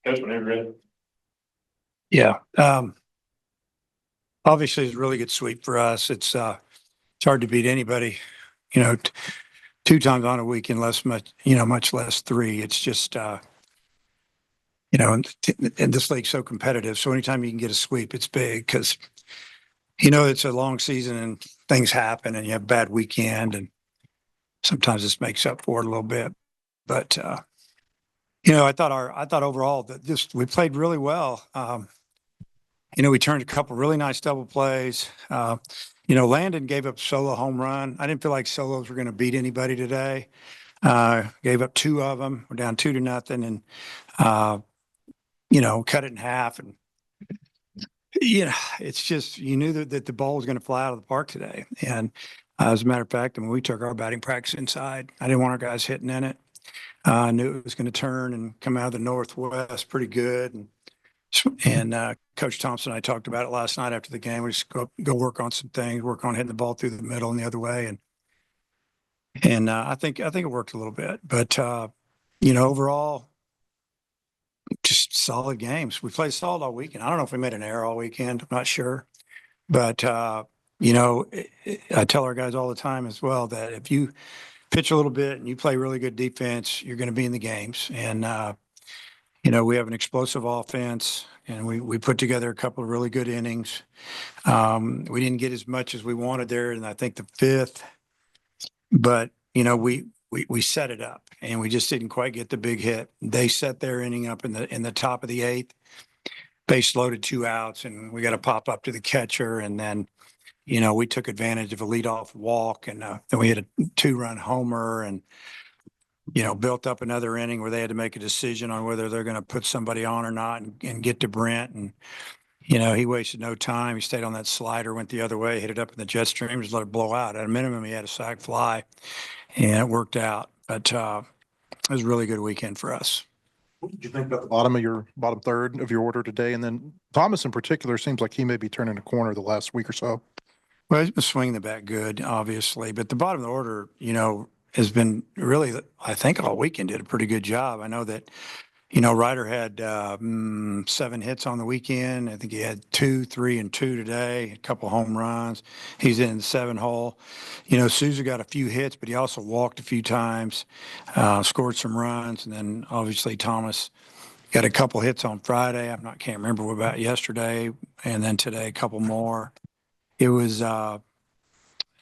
Coach, whenever you're ready. Yeah. Obviously, it's a really good sweep for us. It's hard to beat anybody, you know, two times on a weekend, much less three. It's just, and this league's so competitive. So anytime you can get a sweep, it's big because, it's a long season and things happen and you have a bad weekend and sometimes this makes up for it a little bit. But, I thought overall that we played really well. We turned a couple really nice double plays. Landon gave up solo home run. I didn't feel like solos were going to beat anybody today. Gave up two of them. We're down 2-0 and, cut it in half. And, it's just, you knew that the ball was going to fly out of the park today. And as a matter of fact, when we took our batting practice inside, I didn't want our guys hitting in it. I knew it was going to turn and come out of the northwest pretty good. And Coach Thompson and I talked about it last night after the game. We just go work on some things, work on hitting the ball through the middle and the other way, and I think it worked a little bit. But overall, just solid games. We played solid all weekend. I don't know if we made an error all weekend. I'm not sure, but I tell our guys all the time as well that if you pitch a little bit and you play really good defense, you're going to be in the games. And we have an explosive offense, and we put together a couple of really good innings. We didn't get as much as we wanted there, and I think the fifth, but we set it up, and we just didn't quite get the big hit. They set their inning up in the top of the eighth, base loaded, 2 outs, and we got to pop up to the catcher, and then we took advantage of a leadoff walk, and then we had a 2-run homer, and built up another inning where they had to make a decision on whether they're going to put somebody on or not and get to Brent. And, he wasted no time. He stayed on that slider, went the other way, hit it up in the jet stream, just let it blow out. At a minimum, he had a sac fly, and it worked out. But it was a really good weekend for us. What did you think about the bottom third of your order today? And then Thomas in particular seems like he may be turning a corner the last week or so. Well, he's been swinging the bat good, obviously. But the bottom of the order, has been really, I think all weekend did a pretty good job. I know that, Ryder had 7 hits on the weekend. I think he had 2, 3, and 2 today, a couple home runs. He's in the 7-hole. Souza got a few hits, but he also walked a few times, scored some runs. And then obviously Thomas got a couple hits on Friday. Can't remember what about yesterday. And then today, a couple more. It was,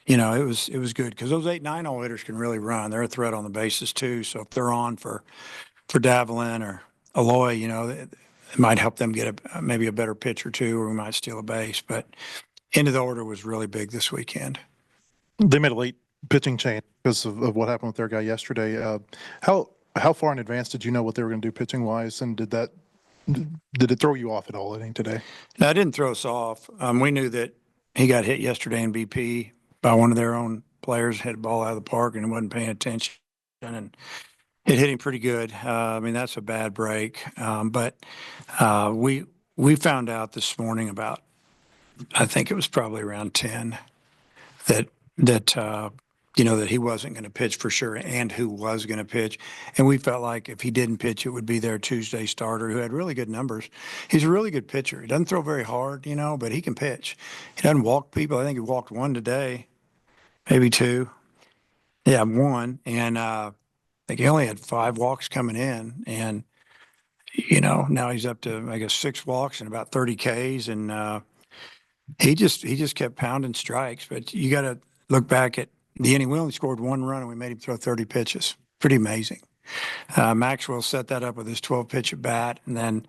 it was good because those 8, 9-hole hitters can really run. They're a threat on the bases too. So if they're on for Davelin or Aloy, it might help them get maybe a better pitch or two, or we might steal a base. But end of the order was really big this weekend. They made a late pitching change because of what happened with their guy yesterday. How far in advance did you know what they were going to do pitching wise, and did it throw you off at all today? No, it didn't throw us off. We knew that he got hit yesterday in BP by one of their own players, hit a ball out of the park and wasn't paying attention, and it hit him pretty good. That's a bad break. But we found out this morning about, I think it was probably around 10, that he wasn't going to pitch for sure, and who was going to pitch. And we felt like if he didn't pitch, it would be their Tuesday starter who had really good numbers. He's a really good pitcher. He doesn't throw very hard, but he can pitch. He doesn't walk people. I think he walked 1 today, maybe 2. Yeah, 1. And I think he only had 5 walks coming in. And, now he's up to, I guess, 6 walks and about 30 Ks. And he just kept pounding strikes. But you got to look back at the inning. We only scored 1 run and we made him throw 30 pitches. Pretty amazing. Maxwell set that up with his 12-pitch at bat. And then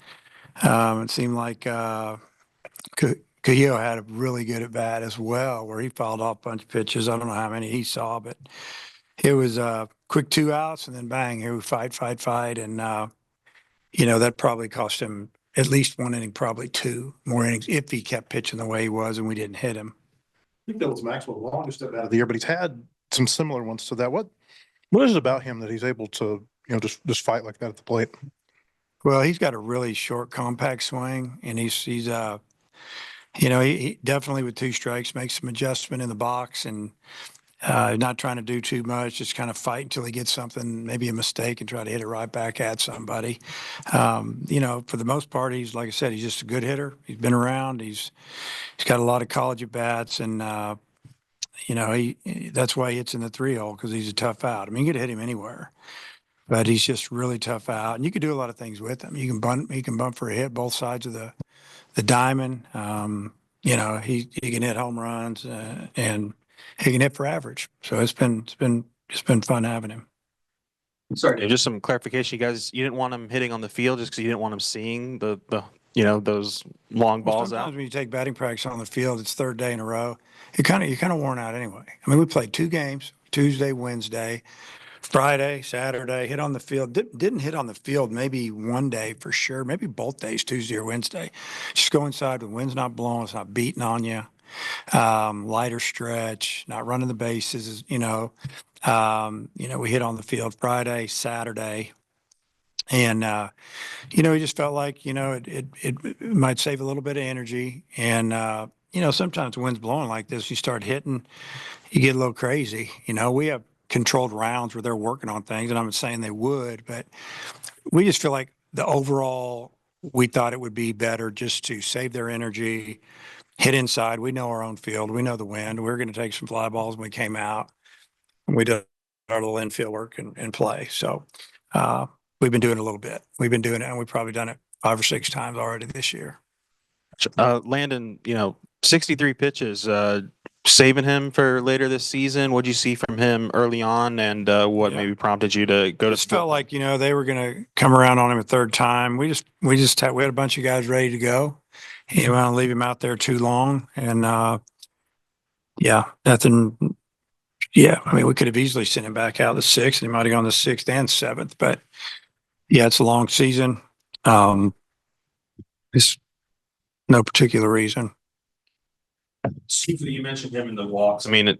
it seemed like Cahill had a really good at bat as well, where he fouled off a bunch of pitches. I don't know how many he saw, but it was a quick 2 outs and then bang, here we fight. And, that probably cost him at least 1 inning, probably 2 more innings if he kept pitching the way he was and we didn't hit him. I think that was Maxwell's longest at bat of the year, but he's had some similar ones to that. What is it about him that he's able to, just fight like that at the plate? Well, he's got a really short, compact swing, and he's he definitely with 2 strikes makes some adjustment in the box, and not trying to do too much, just kind of fight until he gets something, maybe a mistake, and try to hit it right back at somebody. For the most part, he's, like I said, he's just a good hitter. He's been around. He's got a lot of college at bats, and that's why he hits in the 3-hole, because he's a tough out. I mean, you could hit him anywhere, but he's just really tough out, and you could do a lot of things with him. You can bunt, he can bunt for a hit both sides of the diamond. He can hit home runs, and he can hit for average. So it's been fun having him. Sorry, Dave, just some clarification. You didn't want him hitting on the field just because you didn't want him seeing the those long Well, balls sometimes out. when you take batting practice on the field, it's third day in a row. You're kind of worn out anyway. I mean, we played 2 games, Tuesday, Wednesday, Friday, Saturday, hit on the field. Didn't hit on the field maybe one day for sure, maybe both days, Tuesday or Wednesday. Just go inside, the wind's not blowing, it's not beating on you. Lighter stretch, not running the bases, we hit on the field Friday, Saturday. And, we just felt like, it might save a little bit of energy. And, sometimes the wind's blowing like this, you start hitting, you get a little crazy. We have controlled rounds where they're working on things, and I'm not saying they would, but we just feel like the overall, we thought it would be better just to save their energy, hit inside. We know our own field. We know the wind. We're going to take some fly balls when we came out. We did our little infield work and play. So we've been doing it a little bit. We've been doing it, and we've probably done it 5 or 6 times already this year. Landon, 63 pitches, saving him for later this season. What'd you see from him early on, and what Yeah. maybe prompted you to go to? Just felt like, they were going to come around on him a third time. We had a bunch of guys ready to go. You don't want to leave him out there too long. And nothing. Yeah, I mean, we could have easily sent him back out the 6th, and he might have gone the 6th and 7th. But yeah, it's a long season. It's no particular reason. You mentioned him in the walks. I mean,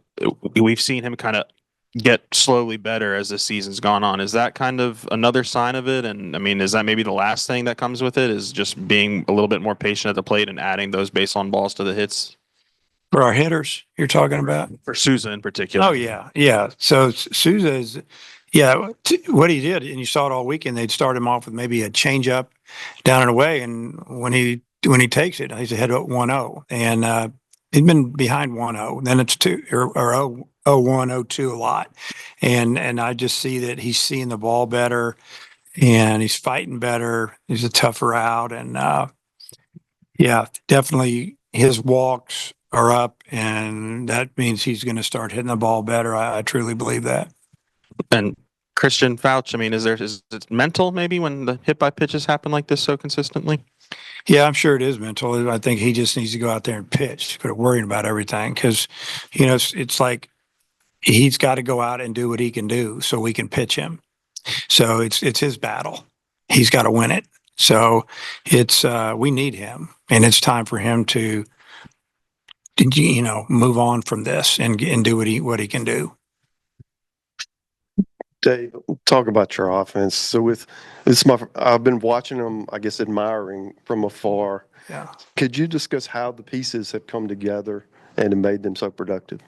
we've seen him kind of get slowly better as the season's gone on. Is that kind of another sign of it? And I mean, is that maybe the last thing that comes with it, is just being a little bit more patient at the plate and adding those base on balls to the hits? For our hitters, you're talking about? For Souza in particular. Oh, yeah. Yeah. So Souza is, what he did, and you saw it all weekend, they'd start him off with maybe a change up down and away. And when he takes it, he's ahead of 1-0. And he'd been behind 1-0. Then it's 2 or 0-1, 0-2 a lot. And I just see that he's seeing the ball better, and he's fighting better. He's a tougher out. And definitely his walks are up, and that means he's going to start hitting the ball better. I truly believe that. And Christian Fouch, I mean, is it mental maybe when the hit by pitches happen like this so consistently? Yeah, I'm sure it is mental. I think he just needs to go out there and pitch, quit worrying about everything, because, it's like he's got to go out and do what he can do so we can pitch him. So it's his battle. He's got to win it. So we need him, and it's time for him to move on from this and do what he can do. Dave, talk about your offense. So I've been watching them, I guess, admiring from afar. Yeah. Could you discuss how the pieces have come together and made them so productive?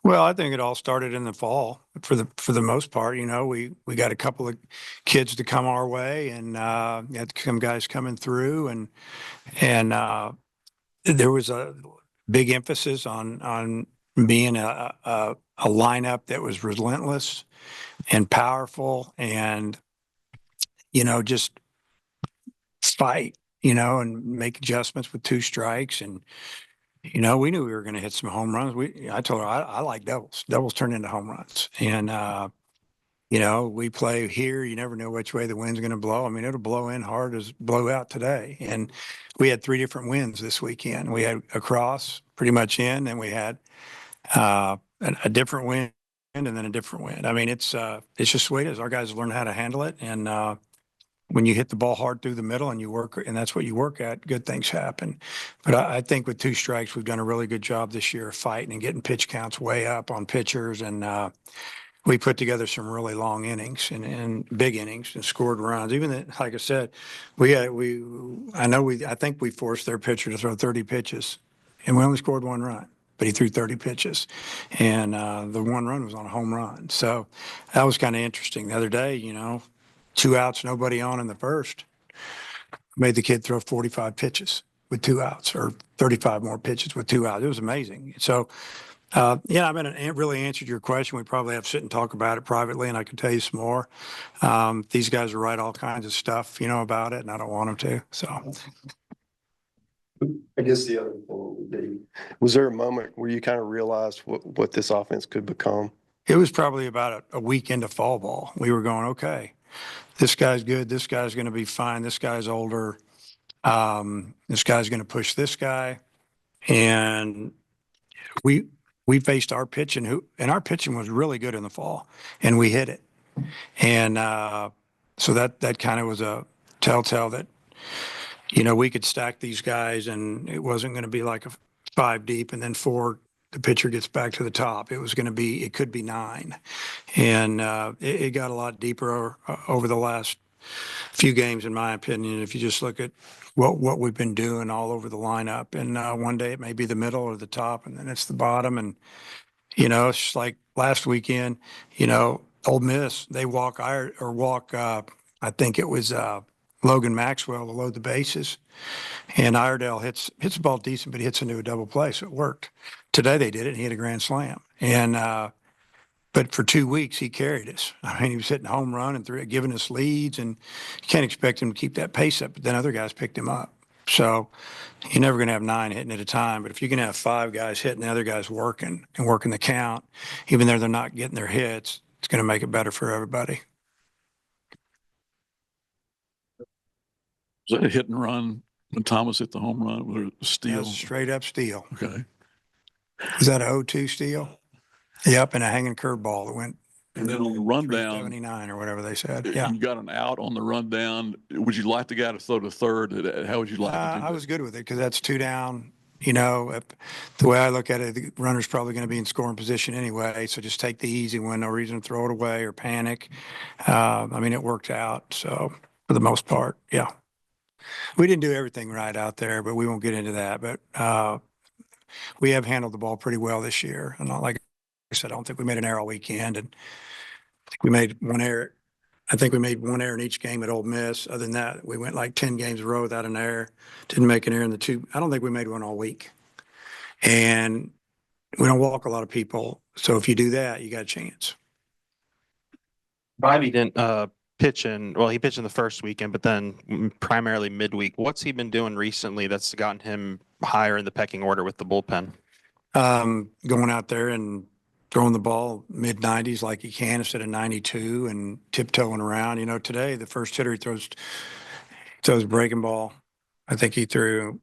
Well, I think it all started in the fall for the most part. We got a couple of kids to come our way, and had some guys coming through, and there was a big emphasis on being a lineup that was relentless and powerful, and just fight, and make adjustments with 2 strikes. And we knew we were going to hit some home runs. I told her I like doubles. Doubles turn into home runs, and we play here. You never know which way the wind's going to blow. I mean, it'll blow in hard as blow out today. And we had 3 different winds this weekend. We had across pretty much in, and we had a different wind and then a different wind. I mean, it's just the way it is. Our guys learn how to handle it. And when you hit the ball hard through the middle and you work, and that's what you work at, good things happen. But I think with 2 strikes, we've done a really good job this year of fighting and getting pitch counts way up on pitchers. And we put together some really long innings and big innings and scored runs. Even that, like I said, I think we forced their pitcher to throw 30 pitches, and we only scored 1 run. but he threw 30 pitches. And the one run was on a home run. So that was kind of interesting. The other day, 2 outs, nobody on in the first. Made the kid throw 45 pitches with 2 outs or 35 more pitches with 2 outs. It was amazing. So, yeah, I mean, it really answered your question. We probably have to sit and talk about it privately, and I can tell you some more. These guys will write all kinds of stuff, about it, and I don't want them to. So, I guess the other thing would be, was there a moment where you kind of realized what this offense could become? it was probably about a week into fall ball. We were going, okay, this guy's good. This guy's going to be fine. This guy's older. This guy's going to push this guy. And we faced our pitching, and our pitching was really good in the fall, and we hit it. And so that kind of was a telltale that, we could stack these guys, and it wasn't going to be like a 5 deep and then 4, the pitcher gets back to the top. It could be 9. And it got a lot deeper over the last few games, in my opinion. If you just look at what we've been doing all over the lineup, and one day it may be the middle or the top, and then it's the bottom. And, it's just like last weekend, Ole Miss, they walk, I think it was Logan Maxwell to load the bases. And Iredale hits the ball decent, but he hits into a double play, so it worked. Today they did it, and he hit a grand slam. And but for 2 weeks he carried us. I mean, he was hitting home run and giving us leads, and you can't expect him to keep that pace up. But then other guys picked him up. So you're never going to have 9 hitting at a time. But if you can have 5 guys hitting, the other guys working and working the count, even though they're not getting their hits, it's going to make it better for everybody. Was that a hit and run when Thomas hit the home run with a steal? That's straight up steal. Okay. Was that a 0-2 steal? Yep, and a hanging curveball that went. And then on the rundown, 379 or whatever they said. Yeah. you got an out on the rundown. Would you like the guy to throw to third? How would you like to do I that? was good with it because that's 2 down. The way I look at it, the runner's probably going to be in scoring position anyway. So just take the easy one. No reason to throw it away or panic. I mean, it worked out. So for the most part, yeah. We didn't do everything right out there, but we won't get into that. But we have handled the ball pretty well this year. And like I said, I don't think we made an error all weekend. And I think we made 1 error. I think we made 1 error in each game at Ole Miss. Other than that, we went like 10 games in a row without an error. Didn't make an error in the 2. I don't think we made one all week. And we don't walk a lot of people. So if you do that, you got a chance. Bobby didn't pitch he pitched in the first weekend, but then primarily midweek. What's he been doing recently that's gotten him higher in the pecking order with the bullpen? Going out there and throwing the ball mid-90s like he can instead of 92 and tiptoeing around. Today, the first hitter he throws breaking ball. I think I don't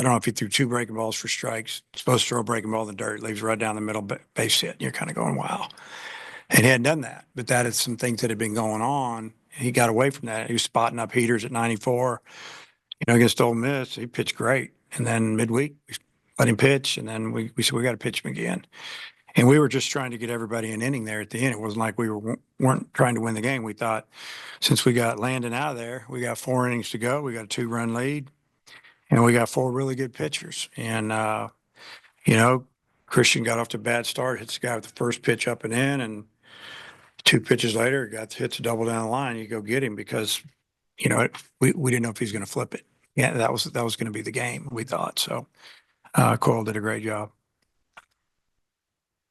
know if he threw 2 breaking balls for strikes. He's supposed to throw a breaking ball in the dirt, leaves right down the middle base hit. And you're kind of going, wow. And he hadn't done that, but that is some things that had been going on. He got away from that. He was spotting up heaters at 94. Against Ole Miss, he pitched great. And then midweek, we let him pitch, and then we said we got to pitch him again. And we were just trying to get everybody an inning there at the end. It wasn't like we weren't trying to win the game. We thought since we got Landon out of there, we got 4 innings to go. We got a 2-run lead, and we got 4 really good pitchers. And Christian got off to a bad start, hits the guy with the first pitch up and in, and 2 pitches later, hits a double down the line. You go get him because, we didn't know if he's going to flip it. Yeah, that was going to be the game, we thought. So Coyle did a great job.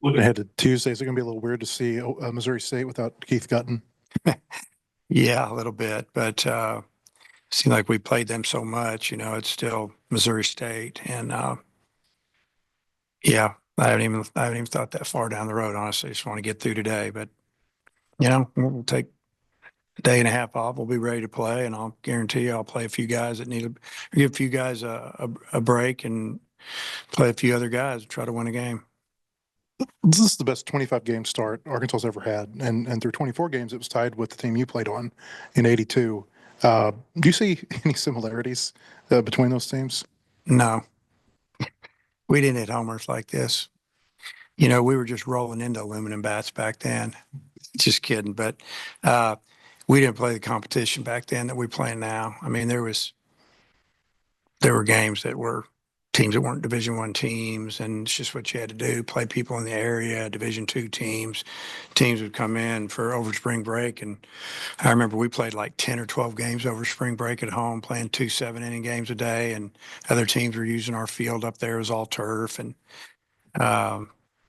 Looking ahead to Tuesday, is it going to be a little weird to see Missouri State without Keith Gutton? Yeah, a little bit, but it seemed like we played them so much. It's still Missouri State, and yeah, I haven't even thought that far down the road. Honestly, just want to get through today, but we'll take a day and a half off. We'll be ready to play, and I'll guarantee you I'll play a few guys that give a few guys a break and play a few other guys to try to win a game. This is the best 25-game start Arkansas's ever had, and through 24 games, it was tied with the team you played on in '82. Do you see any similarities between those teams? No, we didn't hit homers like this. We were just rolling into aluminum bats back then. Just kidding, but we didn't play the competition back then that we play now. I mean, there were games that were teams that weren't Division I teams, and it's just what you had to do, play people in the area, Division II teams. Teams would come in for over spring break, and I remember we played like 10 or 12 games over spring break at home, playing 2 7-inning games a day, and other teams were using our field up there as all turf. And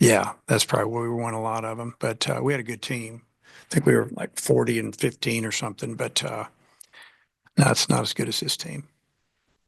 yeah, that's probably where we won a lot of them. But we had a good team. I think we were like 40-15 or something, but no, it's not as good as this team.